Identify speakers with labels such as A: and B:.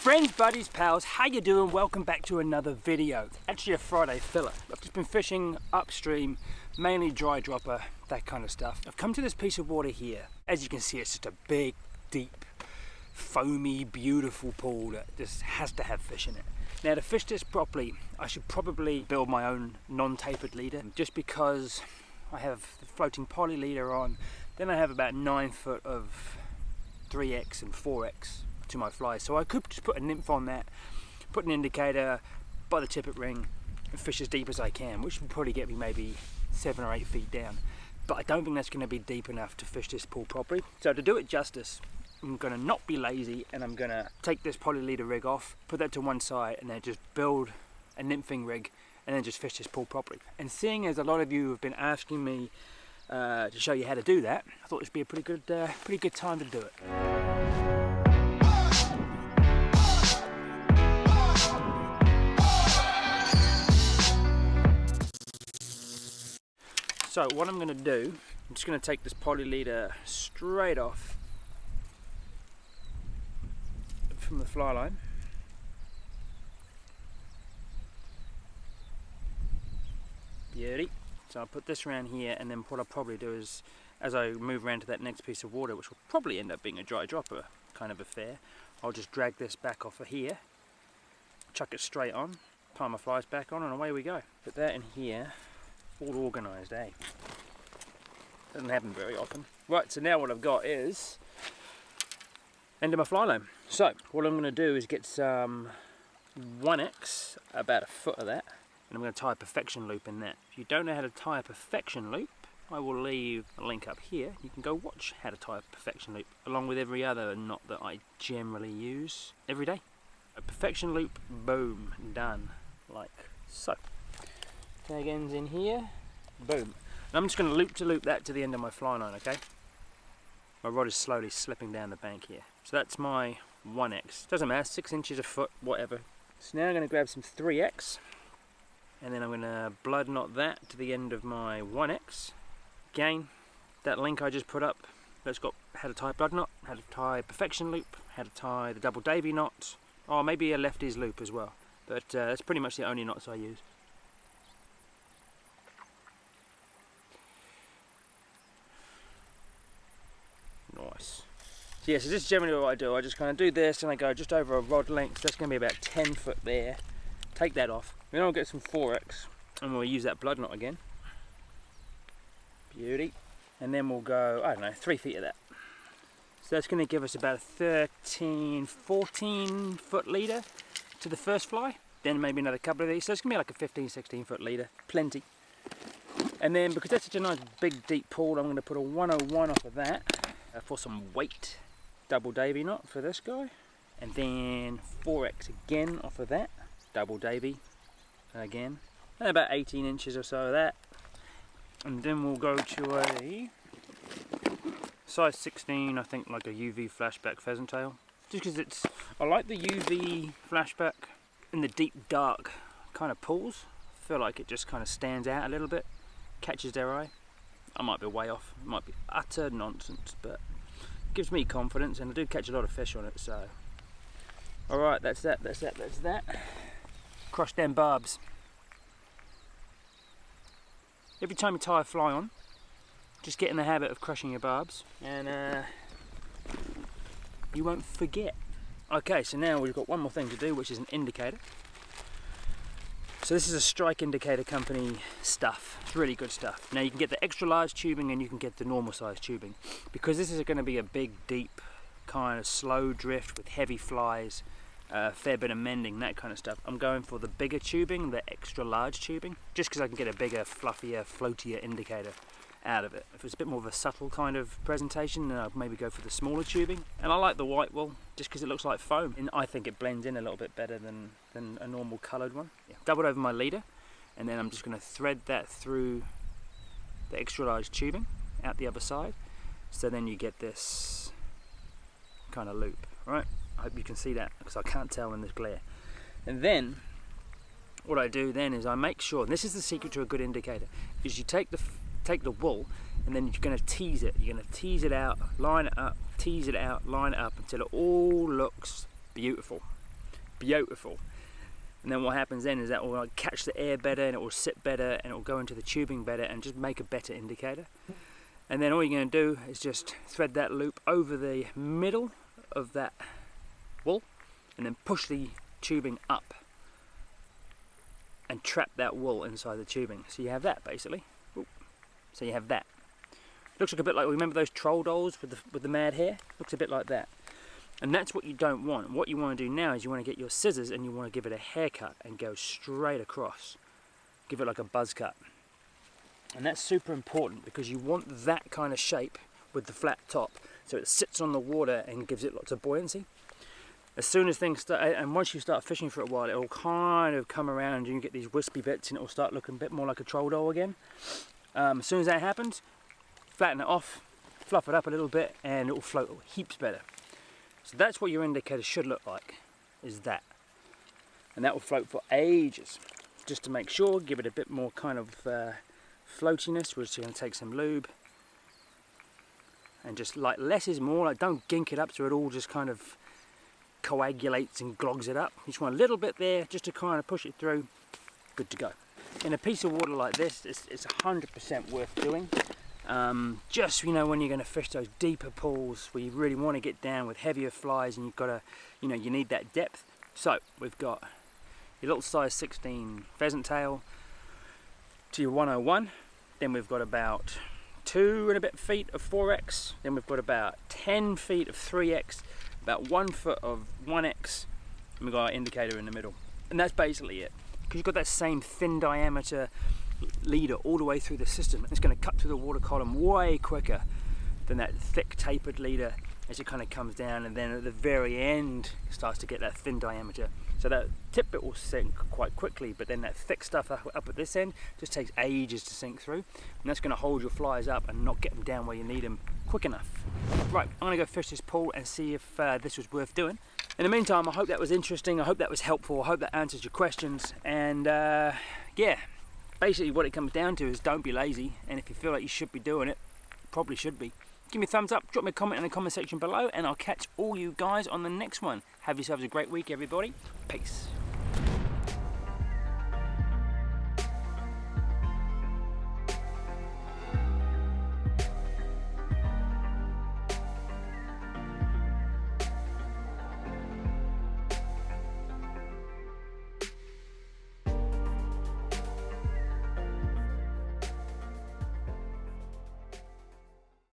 A: Friends, buddies, pals, how you doing? Welcome back to another video. Actually a Friday filler. I've just been fishing upstream, mainly dry dropper, that kind of stuff. I've come to this piece of water here. As you can see, it's just a big, deep, foamy, beautiful pool that just has to have fish in it. Now to fish this properly, I should probably build my own non-tapered leader, just because I have the floating poly leader on. Then I have about 9 foot of 3X and 4X to my fly, so I could just put a nymph on that, put an indicator by the tippet ring and fish as deep as I can, which would probably get me maybe 7 or 8 feet down, but I don't think that's going to be deep enough to fish this pool properly. So to do it justice, I'm going to not be lazy and I'm going to take this poly leader rig off, put that to one side, and then just build a nymphing rig and then just fish this pool properly. And seeing as a lot of you have been asking me to show you how to do that, I thought this would be a pretty good time to do it. So what I'm going to do, I'm just going to take this poly leader straight off from the fly line. Beauty. So I'll put this around here, and then what I'll probably do is, as I move around to that next piece of water, which will probably end up being a dry dropper kind of affair, I'll just drag this back off of here, chuck it straight on, pile my flies back on, and away we go. Put that in here. All organised, eh? Doesn't happen very often. Right, so now what I've got is end of my fly line. So what I'm going to do is get some 1X, about a foot of that, and I'm going to tie a perfection loop in that. If you don't know how to tie a perfection loop, I will leave a link up here. You can go watch how to tie a perfection loop, along with every other knot that I generally use every day. A perfection loop, boom, done, like so. Tag ends in here, boom. And I'm just going to loop that to the end of my fly line, okay? My rod is slowly slipping down the bank here. So that's my 1X. Doesn't matter, 6 inches, a foot, whatever. So now I'm going to grab some 3X, and then I'm going to blood knot that to the end of my 1X. Again, that link I just put up, that's got how to tie blood knot, how to tie perfection loop, how to tie the double davy knot, or maybe a lefties loop as well. But that's pretty much the only knots I use. Nice. So yeah, so this is generally what I do. I just kind of do this and I go just over a rod length. That's going to be about 10 foot there. Take that off. Then I'll get some 4X and we'll use that blood knot again. Beauty. And then we'll go, I don't know, 3 feet of that. So that's going to give us about a 13, 14 foot leader to the first fly. Then maybe another couple of these. So it's going to be like a 15, 16 foot leader. Plenty. And then because that's such a nice big deep pool, I'm going to put a 101 off of that. For some weight, double davy knot for this guy, and then 4X again off of that, double davy again, and about 18 inches or so of that, and then we'll go to a size 16, I think, like a UV flashback pheasant tail, just because I like the UV flashback in the deep dark kind of pools. I feel like it just kind of stands out a little bit, catches their eye. I might be way off, it might be utter nonsense, but it gives me confidence, and I do catch a lot of fish on it, so. Alright, that's that. Crush them barbs. Every time you tie a fly on, just get in the habit of crushing your barbs, and you won't forget. Okay, so now we've got one more thing to do, which is an indicator. So this is a Strike Indicator Company stuff. It's really good stuff. Now you can get the extra large tubing and you can get the normal size tubing. Because this is going to be a big, deep, kind of slow drift with heavy flies, a fair bit of mending, that kind of stuff. I'm going for the bigger tubing, the extra large tubing, just because I can get a bigger, fluffier, floatier indicator out of it. If it's a bit more of a subtle kind of presentation, then I'll maybe go for the smaller tubing. And I like the white wool just because it looks like foam, and I think it blends in a little bit better than a normal coloured one. Yeah. Doubled over my leader, and then I'm just going to thread that through the extra large tubing out the other side, so then you get this kind of loop, right? I hope you can see that because I can't tell in this glare. And then what I do then is I make sure, and this is the secret to a good indicator, is you take the wool and then you're going to tease it. You're going to tease it out, line it up, tease it out, line it up until it all looks beautiful. beautiful. And then what happens then is that will catch the air better, and it will sit better, and it will go into the tubing better and just make a better indicator. And then all you're going to do is just thread that loop over the middle of that wool and then push the tubing up and trap that wool inside the tubing. So you have that basically. Ooh. So you have that. Looks like a bit like, remember those troll dolls with the mad hair? Looks a bit like that. And that's what you don't want. What you want to do now is you want to get your scissors and you want to give it a haircut and go straight across. Give it like a buzz cut. And that's super important because you want that kind of shape with the flat top so it sits on the water and gives it lots of buoyancy. As soon as things start, and once you start fishing for a while, it'll kind of come around and you get these wispy bits and it'll start looking a bit more like a troll doll again. As soon as that happens, flatten it off, fluff it up a little bit, and it will float heaps better. So that's what your indicator should look like, is that. And that will float for ages. Just to make sure, give it a bit more kind of floatiness. We're just going to take some lube. And just like less is more, like don't gink it up so it all just kind of coagulates and glogs it up. You just want a little bit there just to kind of push it through. Good to go. In a piece of water like this, it's 100% worth doing. Just, you know, when you're going to fish those deeper pools where you really want to get down with heavier flies and you've got to, you know, you need that depth. So we've got your little size 16 pheasant tail to your 101. Then we've got about 2 and a bit feet of 4X. Then we've got about 10 feet of 3X, about 1 foot of 1X, and we've got our indicator in the middle. And that's basically it. Because you've got that same thin diameter leader all the way through the system. It's going to cut through the water column way quicker than that thick tapered leader as it kind of comes down, and then at the very end it starts to get that thin diameter. So that tip bit will sink quite quickly, but then that thick stuff up at this end just takes ages to sink through, and that's going to hold your flies up and not get them down where you need them quick enough. Right, I'm going to go fish this pool and see if this was worth doing. In the meantime, I hope that was interesting, I hope that was helpful, I hope that answers your questions, and yeah, basically what it comes down to is don't be lazy, and if you feel like you should be doing it, you probably should be. Give me a thumbs up, drop me a comment in the comment section below, and I'll catch all you guys on the next one. Have yourselves a great week, everybody. Peace.